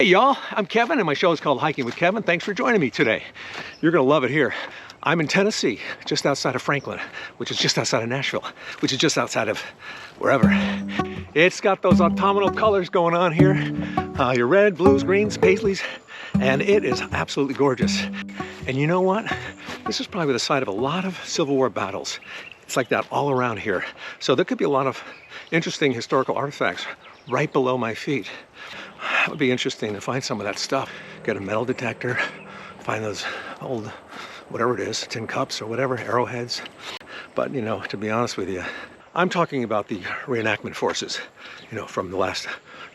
Hey y'all, I'm Kevin and my show is called Hiking with Kevin. Thanks for joining me today. You're gonna love it here. I'm in Tennessee, just outside of Franklin, which is just outside of Nashville, which is just outside of wherever. It's got those autumnal colors going on here. Your red, blues, greens, paisleys, and it is absolutely gorgeous. And you know what? This is probably the site of a lot of Civil War battles. It's like that all around here. So there could be a lot of interesting historical artifacts right below my feet. It would be interesting to find some of that stuff. Get a metal detector, find those old, whatever it is, tin cups or whatever, arrowheads. But, you know, to be honest with you, I'm talking about the reenactment forces, you know, from the last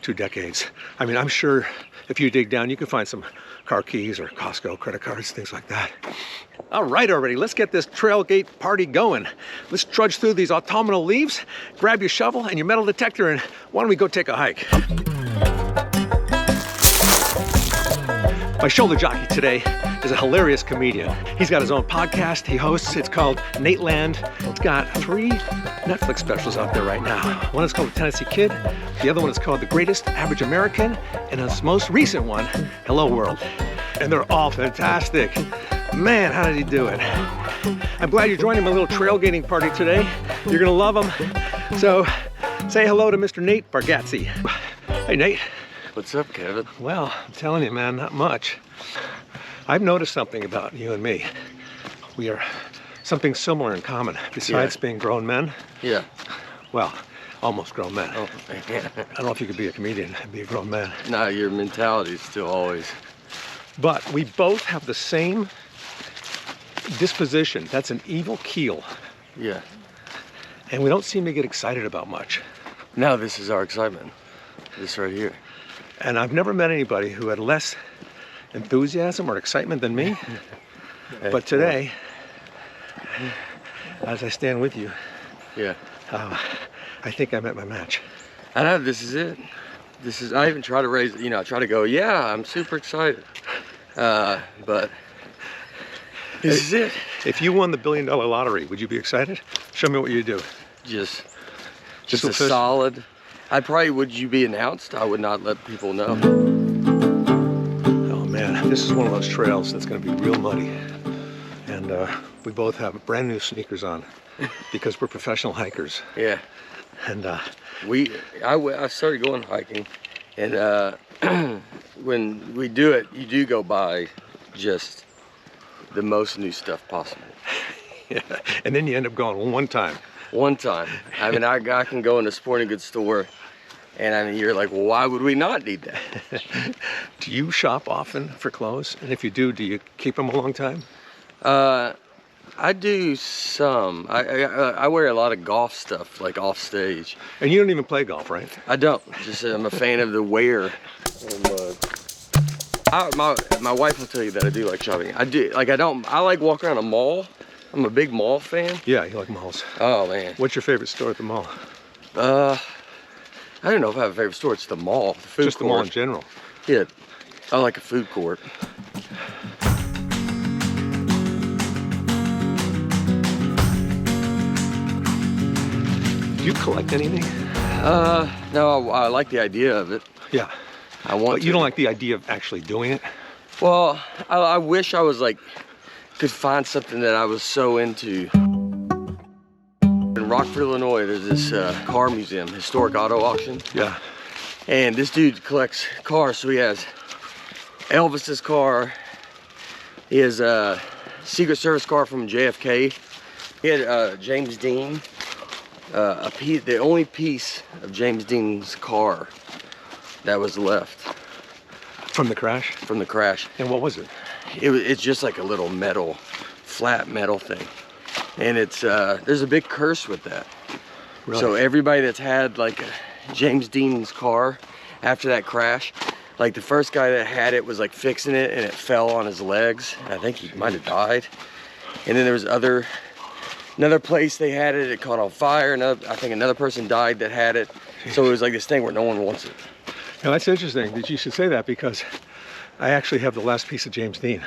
2 decades. I mean, I'm sure if you dig down, you can find some car keys or Costco credit cards, things like that. All right, already, let's get this trailgate party going. Let's trudge through these autumnal leaves, grab your shovel and your metal detector, and why don't we go take a hike? My shoulder jockey today is a hilarious comedian. He's got his own podcast he hosts. It's called Nateland. It's got 3 Netflix specials out there right now. One is called The Tennessee Kid. The other one is called The Greatest Average American. And his most recent one, Hello World. And they're all fantastic. Man, how did he do it? I'm glad you're joining my little trailgating party today. You're gonna love them. So say hello to Mr. Nate Bargatze. Hey, Nate. What's up, Kevin? Well, I'm telling you, man, not much. I've noticed something about you and me. We are something similar in common, besides being grown men. Yeah. Well, almost grown men. Oh, yeah. I don't know if you could be a comedian and be a grown man. Nah, your mentality is still always. But we both have the same disposition. That's an evil keel. Yeah. And we don't seem to get excited about much. Now this is our excitement. This right here. And I've never met anybody who had less enthusiasm or excitement than me. But today, as I stand with you, I think I met my match. I know, this is it. This is, I even try to raise, you know, I try to go, yeah, I'm super excited. But this is it. If you won the $1 billion lottery, would you be excited? Show me what you do. Just a solid. Would you be announced? I would not let people know. Oh man, this is one of those trails that's gonna be real muddy. And we both have brand new sneakers on because we're professional hikers. Yeah. And I started going hiking, and when we do it, you do go by just the most new stuff possible. Yeah. And then you end up going one time. One time. I mean, I can go in a sporting goods store, and I mean, you're like, well, why would we not need that? Do you shop often for clothes? And if you do you keep them a long time? I do some. I wear a lot of golf stuff, like off stage. And you don't even play golf, right? I don't. Just I'm a fan of the wear. My wife will tell you that I do like shopping. I do. Like I like walking around a mall. I'm a big mall fan. Yeah, you like malls. Oh man. What's your favorite store at the mall? I don't know if I have a favorite store. It's the mall, the food Just court. the mall in general. Yeah, I like a food court. Do you collect anything? No, I like the idea of it. Yeah. But you don't like the idea of actually doing it? Well, I wish I was like, could find something that I was so into. In Rockford, Illinois, there's this car museum, historic auto auction. Yeah. And this dude collects cars, so he has Elvis's car, he has a Secret Service car from JFK, he had James Dean, the only piece of James Dean's car that was left. From the crash? From the crash. And what was it? It's just like a little flat metal thing. And it's, there's a big curse with that. Really? So everybody that's had like James Dean's car after that crash, like the first guy that had it was like fixing it and it fell on his legs. I think he might have died. And then there was another place they had it, it caught on fire. I think another person died that had it. So it was like this thing where no one wants it. Now that's interesting that you should say that because I actually have the last piece of James Dean.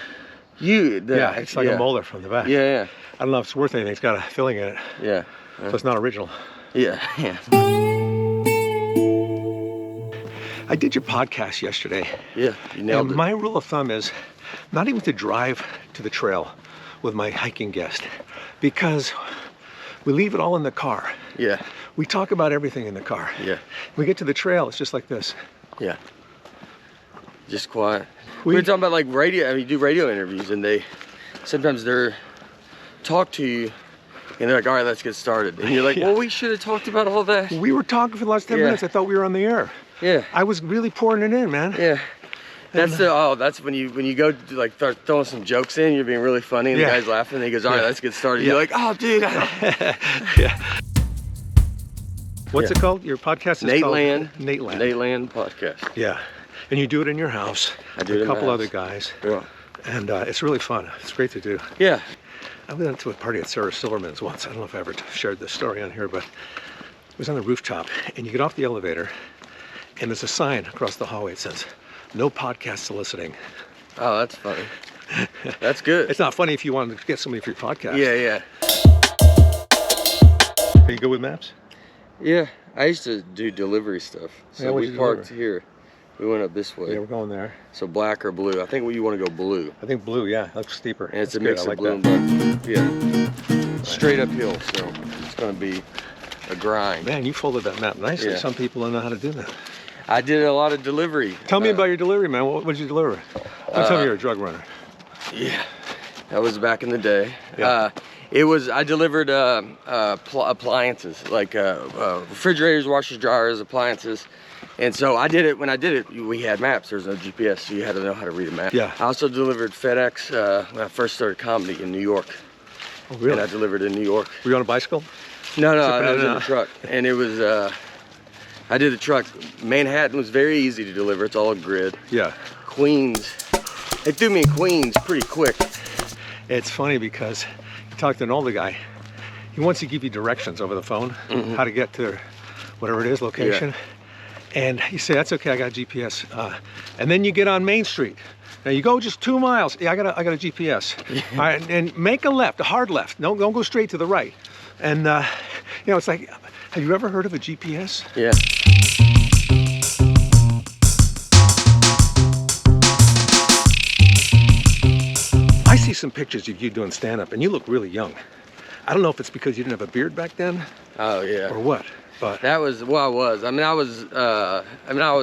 Yeah, it's like a molar from the back. Yeah. I don't know if it's worth anything. It's got a filling in it. Yeah. So it's not original. Yeah. I did your podcast yesterday. Yeah, you nailed And it. my rule of thumb is not even to drive to the trail with my hiking guest, because we leave it all in the car. Yeah, We talk about everything in the car. yeah, We get to the trail, it's just like this. yeah. Just quiet. We were talking about like radio. I mean, you do radio interviews, and sometimes they're talk to you, and they're like, "All right, let's get started." And you're like, Yeah. "Well, we should have talked about all that." We were talking for the last 10 Yeah. minutes. I thought we were on the air. Yeah, I was really pouring it in, man. yeah. That's when you go to like start throwing some jokes in. You're being really funny, and Yeah. the guy's laughing. And he goes, "All right, Yeah. let's get started." Yeah. You're like, "Oh, dude." Yeah. What's Yeah. it called? Your podcast is Nateland. called Nateland. Nateland podcast. Yeah. And you do it in your house. I do with it in a my couple house. other guys. Yeah. And it's really fun. It's great to do. Yeah. I went to a party at Sarah Silverman's once. I don't know if I ever shared this story on here, but it was on the rooftop. And you get off the elevator, and there's a sign across the hallway that says, "No podcast soliciting." Oh, that's funny. That's good. It's not funny if you want to get somebody for your podcast. Yeah, yeah. Are you good with maps? Yeah, I used to do delivery stuff. So Yeah, what'd we you parked deliver? here. We went up this way. Yeah, we're going there. So black or blue. I think you want to go blue. I think blue, yeah, looks steeper. And it's That's a mix good. I of like blue that. and black. Yeah. Straight uphill, so it's going to be a grind. Man, you folded that map nicely. Yeah. Some people don't know how to do that. I did a lot of delivery. Tell me about your delivery, man. What did you deliver? Don't tell me you're a drug runner. Yeah, that was back in the day. Yeah. I delivered appliances, like refrigerators, washers, dryers, appliances. And so when I did it, we had maps. There's no GPS, so you had to know how to read a map. Yeah. I also delivered FedEx when I first started comedy in New York. Oh, really? And I delivered in New York. Were you on a bicycle? No, Zipping I in was and in out. the truck. And it was, I did the truck. Manhattan was very easy to deliver. It's all a grid. Yeah. Queens, they threw me in Queens pretty quick. It's funny because you talk to an older guy. He wants to give you directions over the phone, how to get to whatever it is, location. And you say, "That's okay, I got GPS." And then you get on Main Street. Now you go just 2 miles. Yeah, I got a GPS. All right, and make a left, a hard left. Don't go straight to the right. And you know, it's like, have you ever heard of a GPS? Yeah. I see some pictures of you doing stand-up, and you look really young. I don't know if it's because you didn't have a beard back then Oh yeah. or what, but That was what I was. I was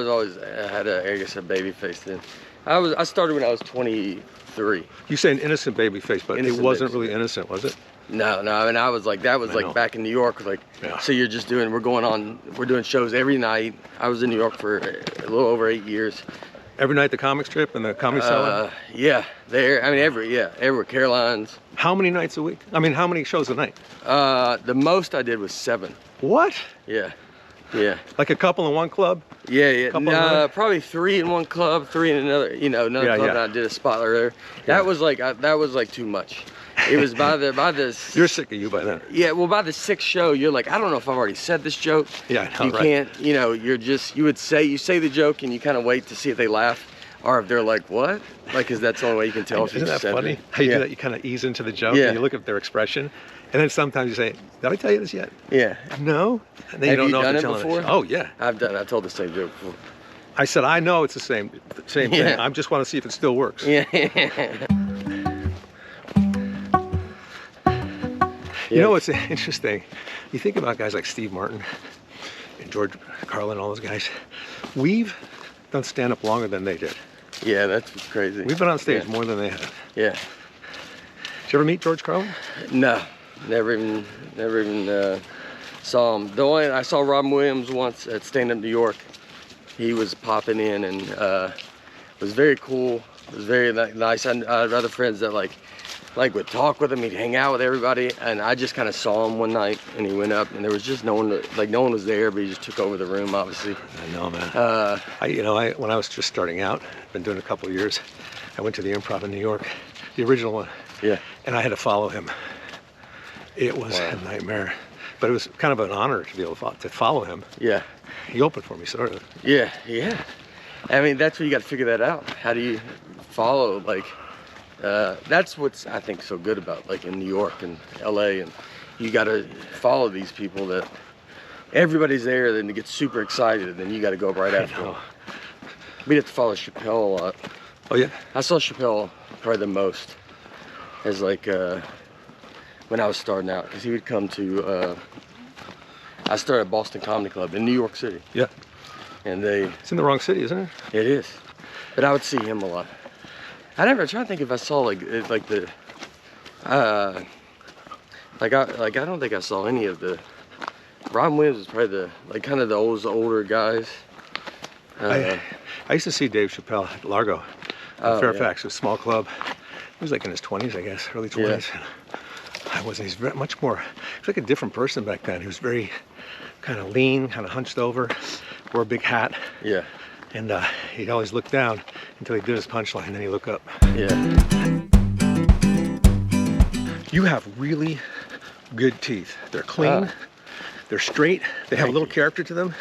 always had a baby face then. I started when I was 23. you say an innocent baby face, but Innocent it wasn't baby really innocent, was it? No, I mean I was like that was I like know. back in New York. Like Yeah. so you're just we're doing shows every night. I was in New York for a little over 8 years. Every night the comic strip and the comedy cellar? Yeah, there. I mean everywhere. Caroline's. How many nights a week? I mean, how many shows a night? The most I did was 7. What? Yeah. Yeah. Like a couple in one club? Yeah. Couple of them? Probably 3 in one club, 3 in another. Another Yeah, club. yeah. And I did a spot there. That was like too much. It was by the. You're sick of you by then. Yeah. Well, by the 6th show, you're like, I don't know if I've already said this joke. Yeah, I know, You right? can't. You say the joke and you kind of wait to see if they laugh, or if they're like, what? Like, cause that's the only way you can tell if you Isn't that said funny? it. How you Yeah. do that? You kind of ease into the joke Yeah. and you look at their expression, and then sometimes you say, "Did I tell you this yet?" Yeah. No. And then Have don't you know if done they're it telling before? Oh yeah. I've told the same joke before. I said I know it's the same thing. Yeah. I just want to see if it still works. Yeah. You know what's interesting? You think about guys like Steve Martin and George Carlin, all those guys. We've done stand-up longer than they did. Yeah, that's what's crazy. We've been on stage Yeah. more than they have. Yeah. Did you ever meet George Carlin? No, never even saw him. The only I saw Robin Williams once at Stand Up New York. He was popping in and was very cool. It was very nice. I had other friends that like would talk with him. He'd hang out with everybody, and I just kind of saw him one night, and he went up, and there was just no one was there, but he just took over the room, obviously. I know, man. When I was just starting out, been doing a couple of years, I went to the Improv in New York, the original one. Yeah. And I had to follow him. It was a nightmare, but it was kind of an honor to be able to follow him. Yeah. He opened for me, sort of. Yeah. Yeah. I mean, that's where you got to figure that out. How do you follow that's what's I think so good about like in New York and LA, and you got to follow these people that everybody's there, then they get super excited, and then you got to go right after them. we'd have to follow Chappelle a lot. Oh yeah. I saw Chappelle probably the most as like when I was starting out, because he would come to I started at Boston Comedy Club in New York City. Yeah. And it's in the wrong city, isn't it? It is. But I would see him a lot. I'm trying to think if I saw like the I don't think I saw any of the Robin Williams is probably the kind of the older guys. I used to see Dave Chappelle at Largo in Fairfax, a small club. He was like in his 20s, I guess, early 20s. Yeah. He's very much more, he's like a different person back then. He was very kind of lean, kind of hunched over, wore a big hat. Yeah. And he'd always look down until he did his punchline, and then he'd look up. Yeah. You have really good teeth. They're clean, they're straight, they have a little character to them.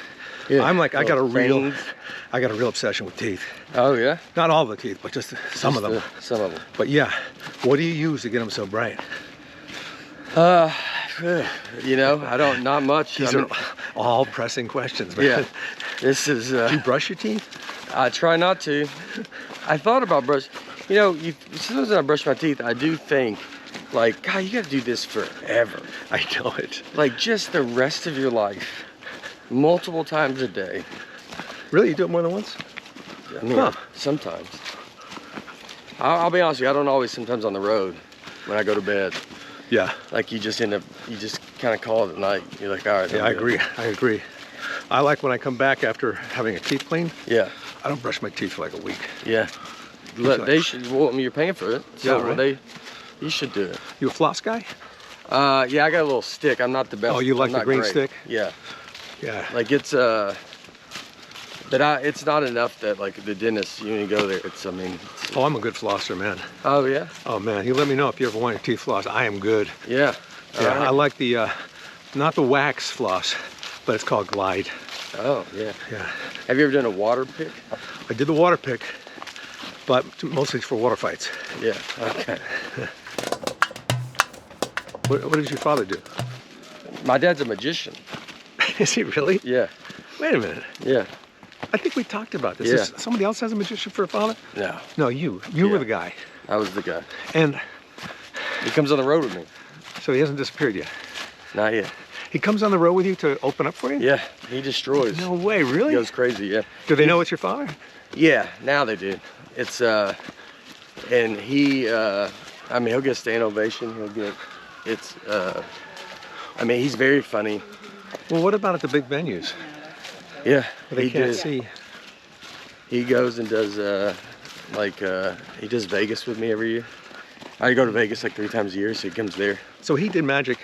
Yeah. I'm like, I got a real obsession with teeth. Oh yeah? Not all the teeth, but just some of them. Some of them. But yeah, what do you use to get them so bright? You know, not much. These are all pressing questions, man. Yeah. This is. Do you brush your teeth? I try not to. I thought about brush. You know, sometimes when I brush my teeth, I do think, like, God, you got to do this forever. I know it. Like, just the rest of your life, multiple times a day. Really? You do it more than once? I mean, sometimes. I'll be honest with you, I don't always, sometimes on the road when I go to bed. Yeah. Like you just kind of call it at night. You're like, all right. Yeah, I agree. I like when I come back after having a teeth cleaned. Yeah. I don't brush my teeth for like a week. Yeah. They should, well, I mean, you're paying for it. So yeah, right? You should do it. You a floss guy? Yeah, I got a little stick. I'm not the best. Oh, you like the green stick? Yeah. Yeah. Like it's it's not enough that like the dentist, when you go there, Oh, I'm a good flosser, man. Oh yeah? Oh man, you let me know if you ever want your teeth floss. I am good. Yeah. Yeah, right. I like the, not the wax floss, but it's called Glide. Oh yeah. Yeah. Have you ever done a water pick? I did the water pick, but mostly for water fights. Yeah, okay. What does your father do? My dad's a magician. Is he really? Yeah. Wait a minute. Yeah. I think we talked about this. Yeah. Somebody else has a magician for a father? No. No, you. You were the guy. I was the guy. And he comes on the road with me. So he hasn't disappeared yet? Not yet. He comes on the road with you to open up for you? Yeah, he destroys. No way, really? He goes crazy, yeah. Do they know it's your father? Yeah, now they do. It's, and he, I mean, he'll get a stand ovation. He's very funny. Well, what about at the big venues? Yeah, they can't see. He goes and does he does Vegas with me every year. I go to Vegas like 3 times a year, so he comes there. So he did magic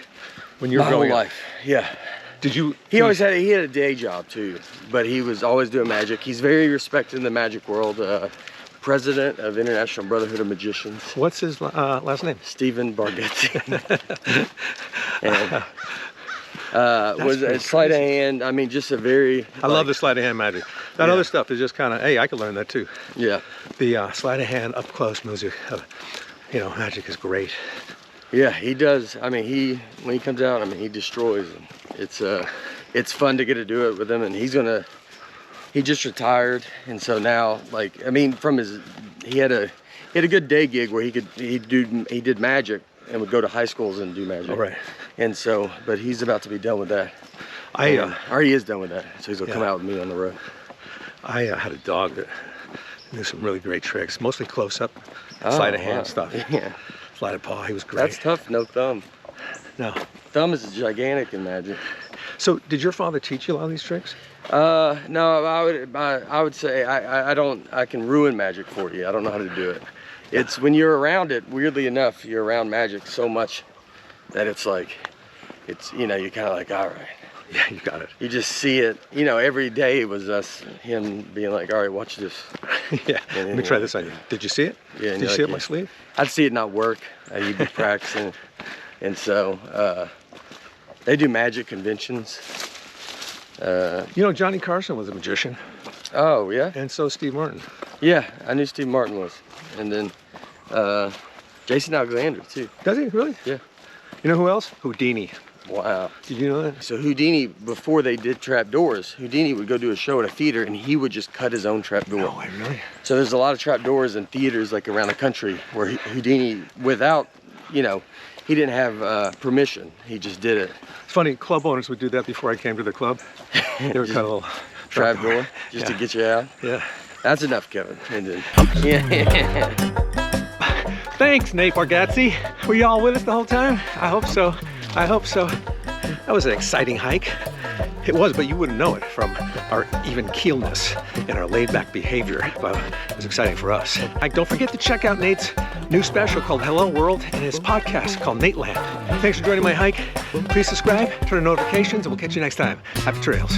when you were growing up? My whole life, yeah. Did you? He had a day job too, but he was always doing magic. He's very respected in the magic world. President of International Brotherhood of Magicians. What's his last name? Nate Bargatze. And, was a sleight of hand. I mean, just a very. I love the sleight of hand magic. That other stuff is just kind of, hey, I could learn that too. Yeah. The sleight of hand, up close music, magic is great. Yeah, he does. I mean, when he comes out, I mean, he destroys. It's fun to get to do it with him, and he just retired, and so now, like, I mean, he had a good day gig where he did magic and would go to high schools and do magic. Oh, right. And so, but he's about to be done with that. Or he is done with that, so he's gonna come out with me on the road. I had a dog that knew some really great tricks, mostly close-up, sleight of hand stuff. Yeah. Sleight of paw, he was great. That's tough, no thumb. No. Thumb is gigantic in magic. So, did your father teach you a lot of these tricks? No, I would say I can ruin magic for you. I don't know how to do it. It's when you're around it, weirdly enough, you're around magic so much that it's like, you're kind of like, all right. Yeah, you got it. You just see it, every day it was him being like, all right, watch this. Yeah, let me try this on you. Did you see it? Yeah. Did you see it on my sleeve? I'd see it not work. You'd be practicing. And so, they do magic conventions. Johnny Carson was a magician. Oh, yeah? And so Steve Martin. Yeah, I knew Steve Martin was. And then Jason Alexander, too. Does he? Really? Yeah. You know who else? Houdini. Wow. Did you know that? So Houdini, before they did trapdoors, Houdini would go do a show at a theater and he would just cut his own trapdoor. No way, really? So there's a lot of trapdoors in theaters like around the country where Houdini, without, you know, he didn't have permission. He just did it. It's funny, club owners would do that before I came to the club. They would cut a little Trapdoor just to get you out. Yeah. That's enough, Kevin. And then, yeah. Thanks, Nate Bargatze. Were you all with us the whole time? I hope so. I hope so. That was an exciting hike. It was, but you wouldn't know it from our even keelness and our laid-back behavior. But it was exciting for us. Don't forget to check out Nate's new special called Hello World and his podcast called Nateland. Thanks for joining my hike. Please subscribe, turn on notifications, and we'll catch you next time. Happy trails.